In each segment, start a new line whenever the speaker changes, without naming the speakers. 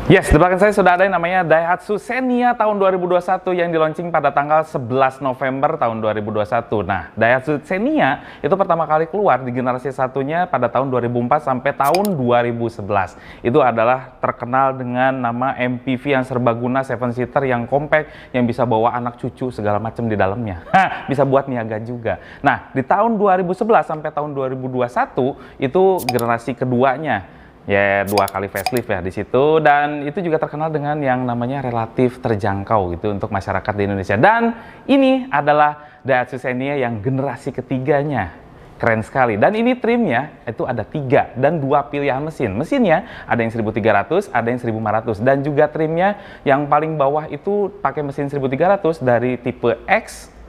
Yes, di belakang saya sudah ada yang namanya Daihatsu Xenia tahun 2021 yang dilaunching pada tanggal 11 November tahun 2021. Nah, Daihatsu Xenia itu pertama kali keluar di generasi satunya pada tahun 2004 sampai tahun 2011. Itu adalah terkenal dengan nama MPV yang serbaguna 7-seater yang compact yang bisa bawa anak cucu segala macam di dalamnya. Bisa buat niaga juga. Nah, di tahun 2011 sampai tahun 2021 itu generasi keduanya. Ya, 2 kali facelift ya di situ, dan itu juga terkenal dengan yang namanya relatif terjangkau gitu untuk masyarakat di Indonesia. Dan ini adalah Daihatsu Xenia yang generasi ketiganya. Keren sekali. Dan ini trimnya itu ada 3 dan 2 pilihan mesin. Mesinnya ada yang 1300, ada yang 1500, dan juga trimnya yang paling bawah itu pakai mesin 1300 dari tipe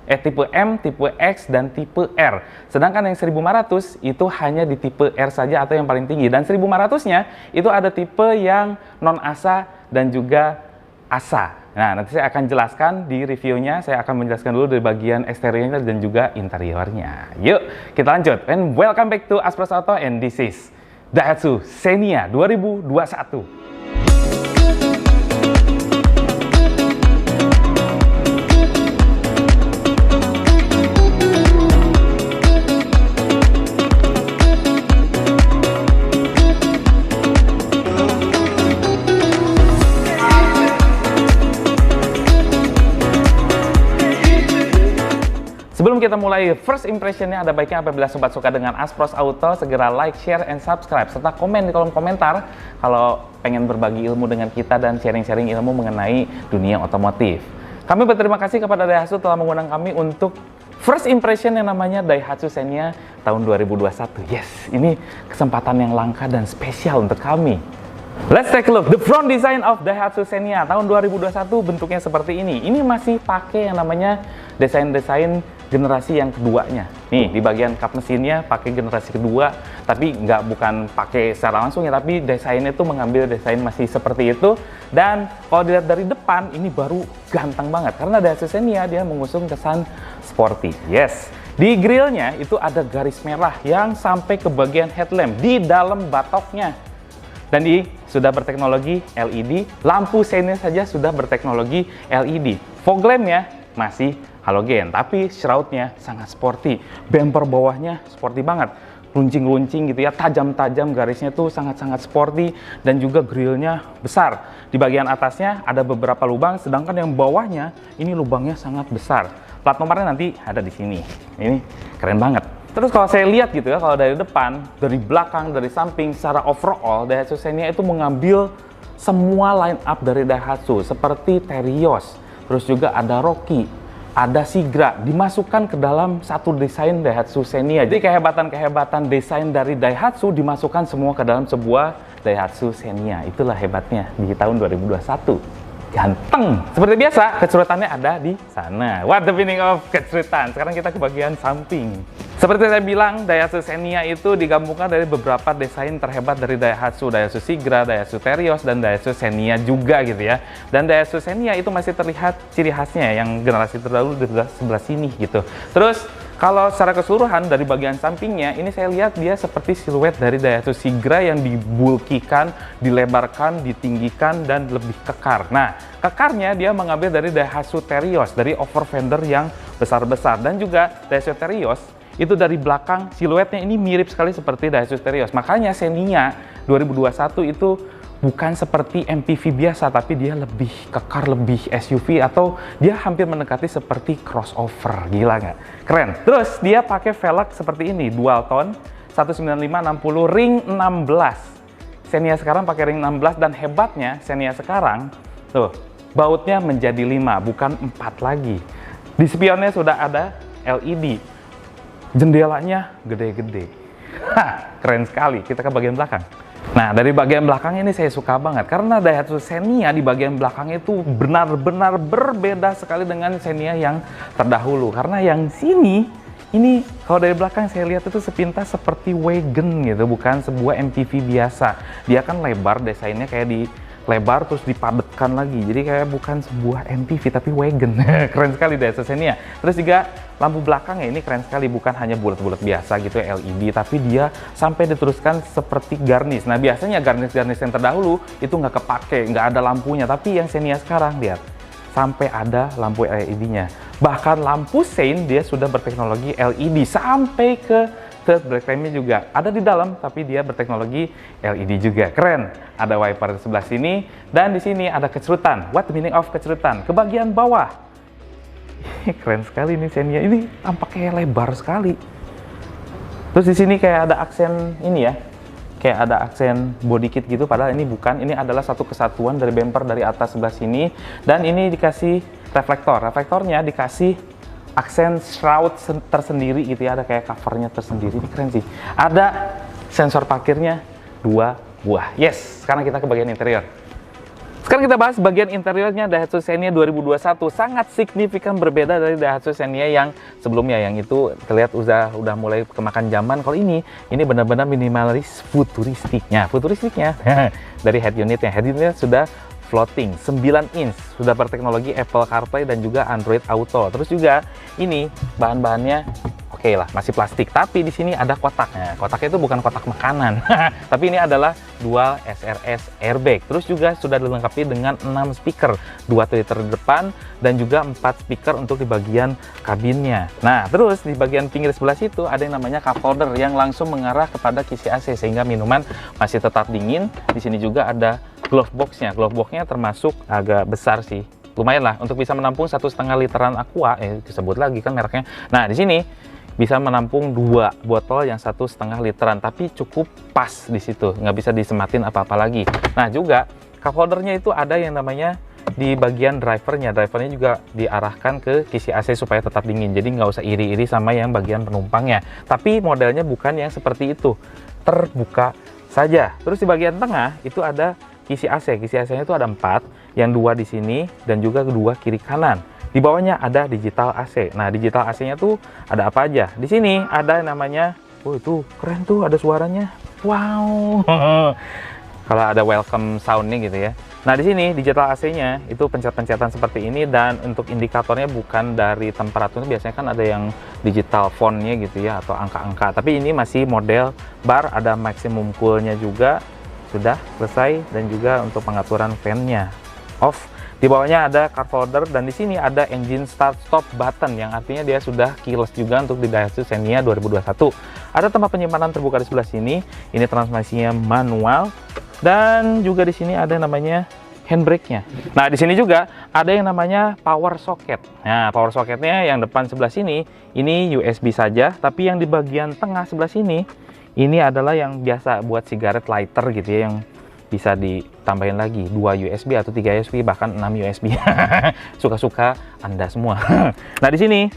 tipe M, tipe X, dan tipe R. Sedangkan yang 1500 itu hanya di tipe R saja atau yang paling tinggi. Dan 1500-nya itu ada tipe yang non-ASA dan juga ASA. Nah, nanti saya akan jelaskan di reviewnya. Saya akan menjelaskan dulu dari bagian eksteriornya dan juga interiornya. Yuk, kita lanjut. And welcome back to Aspros Auto, and this is Daihatsu Xenia 2021. Sebelum kita mulai first impressionnya, ada baiknya apabila sobat suka dengan Aspros Auto, segera like, share, and subscribe, serta komen di kolom komentar kalau pengen berbagi ilmu dengan kita dan sharing-sharing ilmu mengenai dunia otomotif. Kami berterima kasih kepada Daihatsu telah mengundang kami untuk first impression yang namanya Daihatsu Xenia tahun 2021. Yes, ini kesempatan yang langka dan spesial untuk kami. Let's take a look. The front design of Daihatsu Xenia tahun 2021 bentuknya seperti ini. Ini masih pakai yang namanya desain-desain generasi yang keduanya. Nih, di bagian kap mesinnya pakai generasi kedua, tapi bukan pakai secara langsung ya, tapi desainnya itu mengambil desain masih seperti itu. Dan kalau dilihat dari depan, ini baru ganteng banget karena Daihatsu Xenia dia mengusung kesan sporty. Yes. Di grillnya itu ada garis merah yang sampai ke bagian headlamp di dalam batoknya. Dan sudah berteknologi LED, lampu seinnya saja sudah berteknologi LED. Fog lampnya masih halogen, tapi shroudnya sangat sporty. Bumper bawahnya sporty banget, luncing-luncing gitu ya, tajam-tajam, garisnya tuh sangat-sangat sporty, dan juga grillnya besar. Di bagian atasnya ada beberapa lubang, sedangkan yang bawahnya ini lubangnya sangat besar. Plat nomornya nanti ada di sini. Ini keren banget. Terus kalau saya lihat gitu ya, kalau dari depan, dari belakang, dari samping, secara overall Daihatsu Xenia itu mengambil semua line up dari Daihatsu seperti Terios, terus juga ada Rocky, ada Sigra, dimasukkan ke dalam satu desain Daihatsu Xenia. Jadi kehebatan-kehebatan desain dari Daihatsu dimasukkan semua ke dalam sebuah Daihatsu Xenia. Itulah hebatnya di tahun 2021. Ganteng. Seperti biasa, kecerutannya ada di sana. What the meaning of kecerutan? Sekarang kita ke bagian samping. Seperti saya bilang, Daihatsu Xenia itu digabungkan dari beberapa desain terhebat dari Daihatsu. Daihatsu Sigra, Daihatsu Terios, dan Daihatsu Xenia juga gitu ya. Dan Daihatsu Xenia itu masih terlihat ciri khasnya yang generasi terdahulu di sebelah sini gitu. Terus kalau secara keseluruhan dari bagian sampingnya, ini saya lihat dia seperti siluet dari Daihatsu Sigra yang dibulkikan, dilebarkan, ditinggikan, dan lebih kekar. Nah, kekarnya dia mengambil dari Daihatsu Terios, dari over fender yang besar-besar. Dan juga Daihatsu Terios itu dari belakang siluetnya ini mirip sekali seperti Daihatsu Terios. Makanya Xenia 2021 itu bukan seperti MPV biasa, tapi dia lebih kekar, lebih SUV, atau dia hampir mendekati seperti crossover. Gila nggak? Keren. Terus dia pakai velg seperti ini, dual tone, 195/60 ring 16. Xenia sekarang pakai ring 16, dan hebatnya Xenia sekarang, tuh, bautnya menjadi 5, bukan 4 lagi. Di spionnya sudah ada LED. Jendelanya gede-gede. Keren sekali. Kita ke bagian belakang. Nah, dari bagian belakang ini saya suka banget karena Daihatsu Xenia di bagian belakang itu benar-benar berbeda sekali dengan Xenia yang terdahulu. Karena yang sini, ini kalau dari belakang saya lihat itu sepintas seperti wagon gitu, bukan sebuah MPV biasa. Dia kan lebar, desainnya kayak di lebar terus dipadatkan lagi. Jadi kayak bukan sebuah MPV tapi wagon. Keren sekali Daihatsu Xenia. Terus juga lampu belakangnya ini keren sekali, bukan hanya bulat-bulat biasa gitu LED, tapi dia sampai diteruskan seperti garnish. Nah biasanya garnish-garnish yang terdahulu itu nggak kepake, nggak ada lampunya, tapi yang Xenia sekarang lihat sampai ada lampu LED-nya. Bahkan lampu sein dia sudah berteknologi LED sampai ke third brake lamp-nya juga ada di dalam, tapi dia berteknologi LED juga. Keren. Ada wiper di sebelah sini dan di sini ada kecerutan. What the meaning of kecerutan? Ke bagian bawah. Keren sekali nih Xenia. Ini tampaknya lebar sekali. Terus di sini kayak ada aksen ini ya. Kayak ada aksen body kit gitu, padahal ini bukan. Ini adalah satu kesatuan dari bumper dari atas sebelah sini. Dan ini dikasih reflektor. Reflektornya dikasih aksen shroud tersendiri gitu ya. Ada kayak covernya tersendiri. Ini keren sih. Ada sensor parkirnya 2 buah. Yes, sekarang kita ke bagian interior. Sekarang kita bahas bagian interiornya Daihatsu Xenia 2021. Sangat signifikan berbeda dari Daihatsu Xenia yang sebelumnya, yang itu terlihat udah mulai kemakan zaman. Kalau ini benar-benar minimalis futuristiknya. Dari head unitnya. Head unitnya sudah floating 9 inch, sudah berteknologi Apple CarPlay dan juga Android Auto. Terus juga ini bahan-bahannya oke lah, masih plastik, tapi di sini ada kotaknya. Kotaknya itu bukan kotak makanan, tapi ini adalah dual SRS airbag. Terus juga sudah dilengkapi dengan 6 speaker, 2 tweeter di depan dan juga 4 speaker untuk di bagian kabinnya. Nah, terus di bagian pinggir sebelah situ ada yang namanya cup holder yang langsung mengarah kepada kisi AC sehingga minuman masih tetap dingin. Di sini juga ada glove box-nya. Glove box-nya termasuk agak besar sih. Lumayan lah untuk bisa menampung 1,5 literan Aqua, disebut lagi kan mereknya. Nah, di sini bisa menampung 2 botol yang 1,5 literan, tapi cukup pas di situ, nggak bisa disematin apa-apa lagi. Nah juga cup holdernya itu ada yang namanya di bagian drivernya juga diarahkan ke kisi AC supaya tetap dingin, jadi nggak usah iri-iri sama yang bagian penumpangnya. Tapi modelnya bukan yang seperti itu, terbuka saja. Terus di bagian tengah itu ada kisi AC nya itu ada 4, yang 2 di sini dan juga 2 kiri kanan. Di bawahnya ada digital AC. Nah, digital AC-nya tuh ada apa aja? Di sini ada yang namanya, itu keren tuh, ada suaranya. Wow. Kalau ada welcome sound-nya gitu ya. Nah, di sini digital AC-nya itu pencet-pencetan seperti ini, dan untuk indikatornya bukan dari temperatur. Biasanya kan ada yang digital font-nya gitu ya, atau angka-angka. Tapi ini masih model bar, ada maximum cool-nya juga. Sudah selesai, dan juga untuk pengaturan fan-nya off. Di bawahnya ada cup holder dan di sini ada engine start stop button yang artinya dia sudah keyless juga untuk di Daihatsu Xenia 2021. Ada tempat penyimpanan terbuka di sebelah sini. Ini transmisinya manual dan juga di sini ada namanya handbrake-nya. Nah, di sini juga ada yang namanya power socket. Nah, power socketnya yang depan sebelah sini ini USB saja, tapi yang di bagian tengah sebelah sini ini adalah yang biasa buat sigaret lighter gitu ya, yang bisa ditambahin lagi 2 USB atau 3 USB bahkan 6 USB. Suka-suka Anda semua. Nah, di sini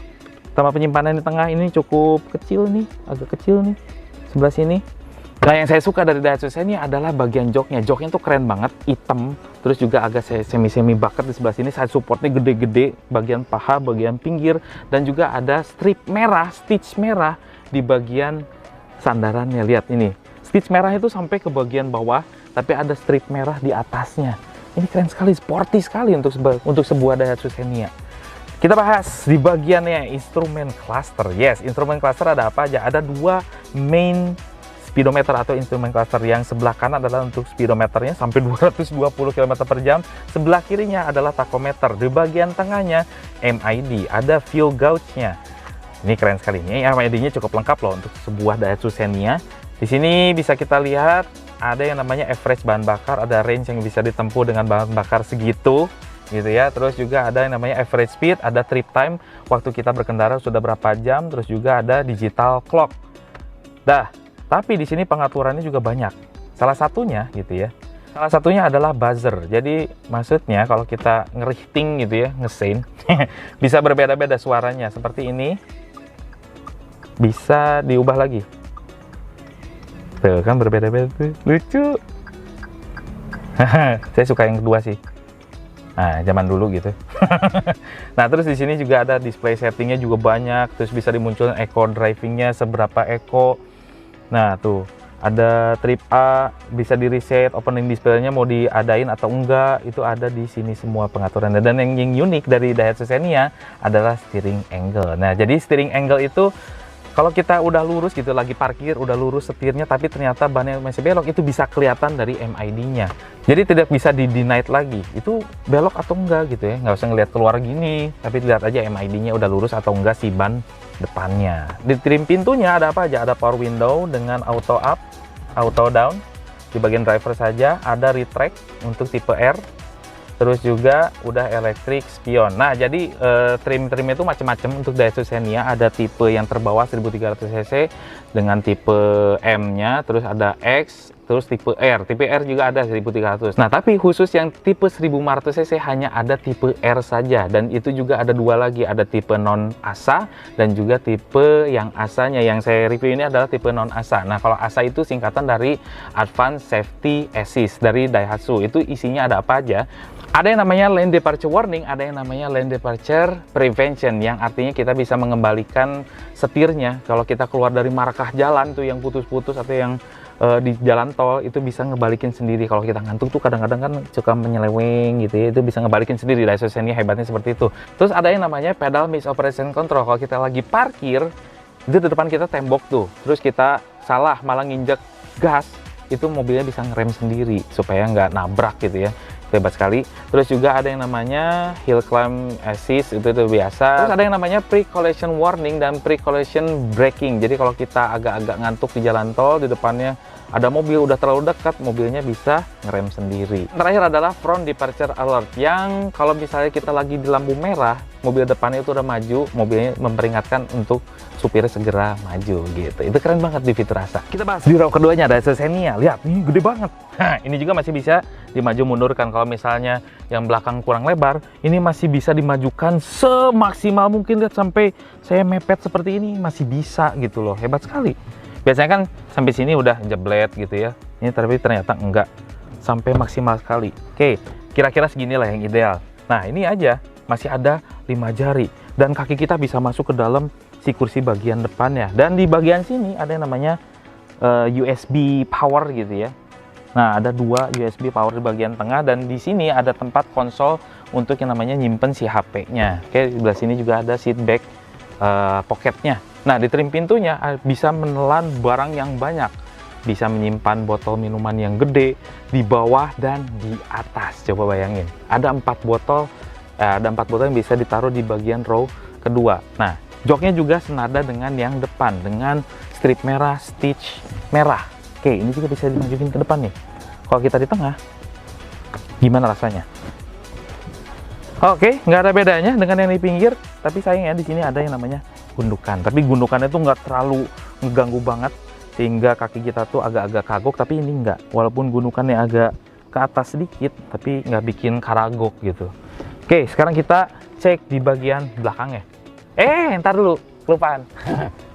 tempat penyimpanan di tengah ini cukup kecil nih, agak kecil nih sebelah sini. Nah, yang saya suka dari Daihatsu Xenia adalah bagian joknya. Joknya tuh keren banget, hitam, terus juga agak semi bucket di sebelah sini. Side supportnya gede-gede, bagian paha, bagian pinggir, dan juga ada strip merah, stitch merah di bagian sandarannya. Lihat ini, stitch merah itu sampai ke bagian bawah, tapi ada strip merah di atasnya. Ini keren sekali, sporty sekali untuk sebuah Daihatsu Xenia. Kita bahas di bagiannya instrumen cluster. Yes, instrumen cluster ada apa aja? Ada 2 main speedometer atau instrumen cluster. Yang sebelah kanan adalah untuk speedometernya sampai 220 km/jam. Sebelah kirinya adalah tachometer. Di bagian tengahnya MID, ada fuel gauge-nya. Ini keren sekali. Ini MID-nya cukup lengkap loh untuk sebuah Daihatsu Xenia. Di sini bisa kita lihat ada yang namanya average bahan bakar, ada range yang bisa ditempuh dengan bahan bakar segitu gitu ya. Terus juga ada yang namanya average speed, ada trip time, waktu kita berkendara sudah berapa jam, terus juga ada digital clock. Tapi di sini pengaturannya juga banyak. Salah satunya gitu ya. Salah satunya adalah buzzer. Jadi maksudnya kalau kita ngeriting gitu ya, ngesein, bisa berbeda-beda suaranya. Seperti ini. Bisa diubah lagi. Tuh kan berbeda-beda tuh, lucu. Saya suka yang kedua sih. Nah, zaman dulu gitu. Nah, terus di sini juga ada display settingnya juga banyak. Terus bisa dimunculkan eco drivingnya seberapa eco. Nah, tuh ada trip A, bisa di reset, opening display-nya mau diadain atau enggak, itu ada di sini semua pengaturannya. Dan yang unik dari Daihatsu Xenia adalah steering angle. Nah, jadi steering angle itu kalau kita udah lurus gitu, lagi parkir, udah lurus setirnya, tapi ternyata bannya masih belok, itu bisa kelihatan dari MID-nya. Jadi tidak bisa di-denied lagi, itu belok atau enggak gitu ya. Nggak usah ngeliat keluar gini, tapi lihat aja MID-nya udah lurus atau enggak si ban depannya. Di trim pintunya ada apa aja? Ada power window dengan auto up, auto down. Di bagian driver saja ada retract untuk tipe R. Terus juga udah electric spion. Nah, jadi trim-trim itu macam-macam untuk Daihatsu Xenia. Ada tipe yang terbawah 1300 cc dengan tipe M-nya, terus ada X, terus tipe R. Tipe R juga ada 1300. Nah, tapi khusus yang tipe 1500 cc hanya ada tipe R saja, dan itu juga ada dua lagi, ada tipe non ASA dan juga tipe yang ASA-nya. Yang saya review ini adalah tipe non ASA. Nah, kalau ASA itu singkatan dari Advanced Safety Assist dari Daihatsu. Itu isinya ada apa aja? Ada yang namanya lane departure warning, ada yang namanya lane departure prevention, yang artinya kita bisa mengembalikan setirnya kalau kita keluar dari markah jalan tuh yang putus-putus atau yang di jalan tol, itu bisa ngebalikin sendiri. Kalau kita ngantuk tuh kadang-kadang kan suka menyeleweng gitu ya, itu bisa ngebalikin sendiri. Daihatsu Xenia hebatnya seperti itu. Terus ada yang namanya pedal misoperation control. Kalau kita lagi parkir, itu di depan kita tembok tuh, terus kita salah malah nginjek gas, itu mobilnya bisa ngerem sendiri supaya nggak nabrak gitu ya. Hebat sekali. Terus juga ada yang namanya hill climb assist, itu biasa. Terus ada yang namanya pre-collision warning dan pre-collision braking. Jadi kalau kita agak-agak ngantuk di jalan tol, di depannya ada mobil udah terlalu dekat, mobilnya bisa ngerem sendiri. Terakhir adalah front departure alert, yang kalau misalnya kita lagi di lampu merah, mobil depannya itu udah maju, mobilnya memperingatkan untuk supirnya segera maju gitu. Itu keren banget di fitur ASA. Kita bahas di row keduanya, Daihatsu Xenia. Lihat, ini gede banget. Nah, ini juga masih bisa dimaju mundurkan. Kalau misalnya yang belakang kurang lebar, ini masih bisa dimajukan semaksimal mungkin. Lihat, sampai saya mepet seperti ini masih bisa gitu loh. Hebat sekali. Biasanya kan sampai sini udah jeblet gitu ya. Ini tapi ternyata enggak, sampai maksimal sekali. Oke, kira-kira seginilah yang ideal. Nah, ini aja masih ada 5 jari dan kaki kita bisa masuk ke dalam si kursi bagian depannya. Dan di bagian sini ada yang namanya USB power gitu ya. Nah, ada 2 USB power di bagian tengah, dan di sini ada tempat konsol untuk yang namanya nyimpen si HP-nya. Oke, di sebelah sini juga ada seat back pocketnya. Nah, di trim pintunya bisa menelan barang yang banyak. Bisa menyimpan botol minuman yang gede di bawah dan di atas. Coba bayangin. Ada 4 botol yang bisa ditaruh di bagian row kedua. Nah, joknya juga senada dengan yang depan, dengan strip merah, stitch merah. Oke, ini juga bisa dimajuin ke depan nih. Kalau kita di tengah, gimana rasanya? Oke, nggak ada bedanya dengan yang di pinggir, tapi sayangnya di sini ada yang namanya gundukan. Tapi gundukannya tuh nggak terlalu ngeganggu banget, sehingga kaki kita tuh agak-agak kagok, tapi ini nggak. Walaupun gundukannya agak ke atas sedikit, tapi nggak bikin karagok gitu. Oke, sekarang kita cek di bagian belakangnya. Ntar dulu, kelupaan.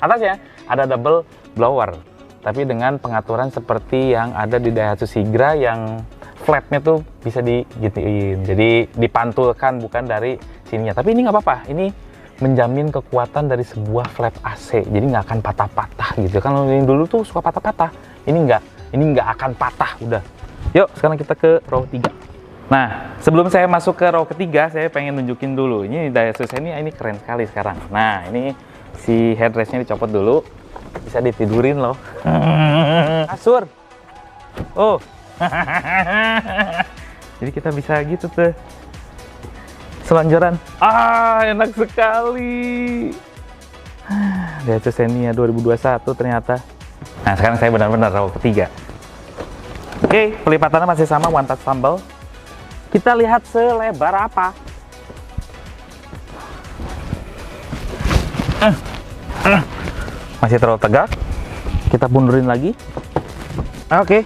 Atasnya ada double blower, tapi dengan pengaturan seperti yang ada di Daihatsu Sigra, yang flapnya tuh bisa digituin, jadi dipantulkan bukan dari sininya. Tapi ini nggak apa-apa, ini menjamin kekuatan dari sebuah flap AC, jadi nggak akan patah-patah gitu. Kan yang dulu tuh suka patah-patah, ini nggak akan patah udah. Yuk, sekarang kita ke row 3. Nah, sebelum saya masuk ke row ketiga, saya pengen nunjukin dulu. Ini Daihatsu Xenia ini keren sekali sekarang. Nah, ini si headrestnya dicopot dulu, bisa ditidurin loh. Kasur. Oh. Jadi kita bisa gitu tuh. Selonjoran. Enak sekali. Daihatsu Xenia 2021 ternyata. Nah, sekarang saya benar-benar row ketiga. Oke, pelipatannya masih sama, one touch tumble. Kita lihat selebar apa. Masih terlalu tegak. Kita mundurin lagi. Oke.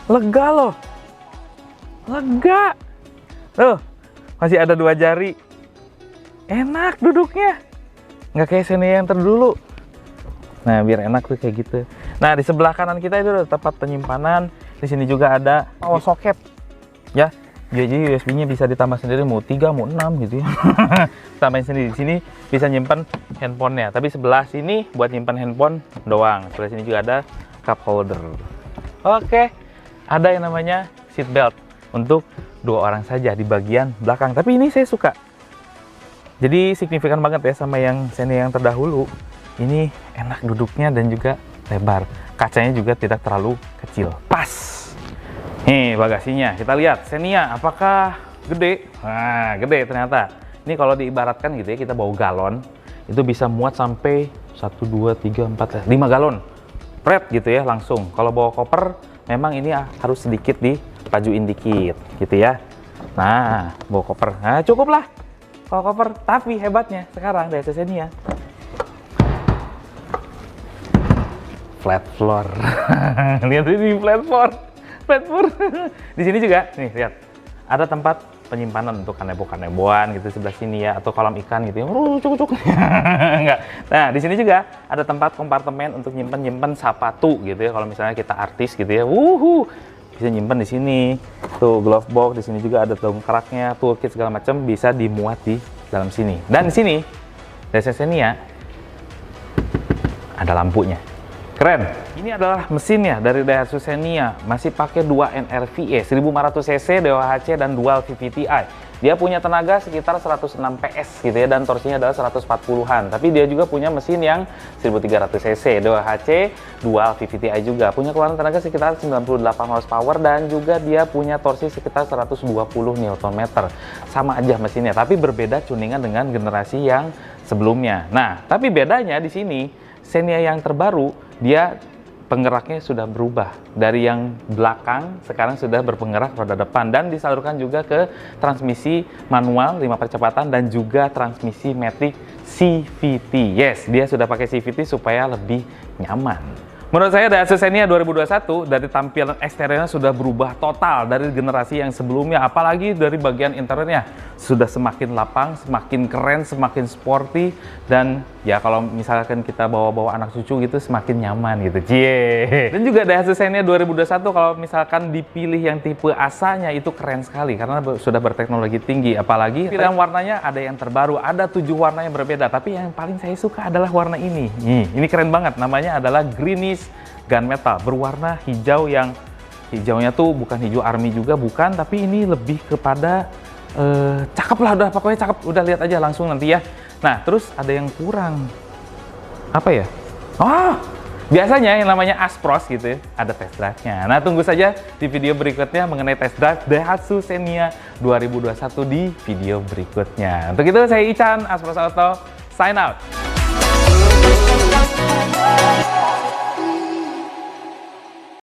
Lega loh. Lega. Tuh, masih ada 2 jari. Enak duduknya. Nggak kayak Xenia yang terdulu. Nah, biar enak tuh kayak gitu. Nah, di sebelah kanan kita itu ada tempat penyimpanan. Di sini juga ada power socket. Ya, jadi USB-nya bisa ditambah sendiri, mau 3, mau 6 gitu ya. Tambahin sendiri. Di sini bisa nyimpan handphonenya. Tapi sebelah sini buat nyimpan handphone doang. Sebelah sini juga ada cup holder. Oke, ada yang namanya seat belt untuk 2 orang saja di bagian belakang. Tapi ini saya suka. Jadi signifikan banget ya sama yang Xenia yang terdahulu. Ini enak duduknya dan juga lebar. Kacanya juga tidak terlalu kecil. Pas. Nih bagasinya. Kita lihat Xenia apakah gede? Nah, gede ternyata. Ini kalau diibaratkan gitu ya, kita bawa galon, itu bisa muat sampai 1, 2, 3, 4, 5 galon. Pret gitu ya langsung. Kalau bawa koper, memang ini harus sedikit dipajuin dikit gitu ya. Nah, bawa koper. Nah, cukup lah. Bawa koper. Tapi hebatnya sekarang dari Xenia, flat floor. Lihat ini flat floor. Flat floor. Di sini juga, nih lihat. Ada tempat penyimpanan untuk kanebo-kaneboan gitu sebelah sini ya, atau kolam ikan gitu ya. Cuk-cuk. Enggak. Nah, di sini juga ada tempat kompartemen untuk nyimpen sepatu gitu ya. Kalau misalnya kita artis gitu ya. Bisa nyimpen di sini. Tuh glove box, di sini juga ada dongkraknya, toolkit segala macam bisa dimuat di dalam sini. Dan di sini dari Xenia ada lampunya. Keren. Ini adalah mesinnya dari Daihatsu Xenia. Masih pakai 2 NRVE, 1500 cc, DOHC, dan dual VVT-i. Dia punya tenaga sekitar 106 PS gitu ya, dan torsinya adalah 140-an. Tapi dia juga punya mesin yang 1300 cc, DOHC, dual VVT-i juga. Punya keluaran tenaga sekitar 98 horsepower, dan juga dia punya torsi sekitar 120 Nm. Sama aja mesinnya, tapi berbeda tuningan dengan generasi yang sebelumnya. Nah, tapi bedanya di sini, Xenia yang terbaru, dia penggeraknya sudah berubah dari yang belakang sekarang sudah berpenggerak roda depan dan disalurkan juga ke transmisi manual 5 percepatan dan juga transmisi matic CVT. Yes, dia sudah pakai CVT supaya lebih nyaman. Menurut saya Daihatsu Xenia 2021 dari tampilan eksteriornya sudah berubah total dari generasi yang sebelumnya, apalagi dari bagian interiornya sudah semakin lapang, semakin keren, semakin sporty, dan ya kalau misalkan kita bawa-bawa anak cucu gitu semakin nyaman gitu. Cie. Dan juga Daihatsu Xenia 2021 kalau misalkan dipilih yang tipe A-nya itu keren sekali karena sudah berteknologi tinggi, apalagi pilihan warnanya ada yang terbaru, ada 7 warna yang berbeda, tapi yang paling saya suka adalah warna ini. Ini keren banget, namanya adalah greenish gunmetal, berwarna hijau yang hijaunya tuh bukan hijau army juga bukan, tapi ini lebih kepada cakep lah, udah pokoknya cakep, udah lihat aja langsung nanti ya. Nah, terus ada yang kurang apa ya? Biasanya yang namanya Aspros gitu ya, ada test drive-nya. Nah, tunggu saja di video berikutnya mengenai test drive Daihatsu Xenia 2021 di video berikutnya. Untuk itu saya Ican, Aspros Auto, sign out.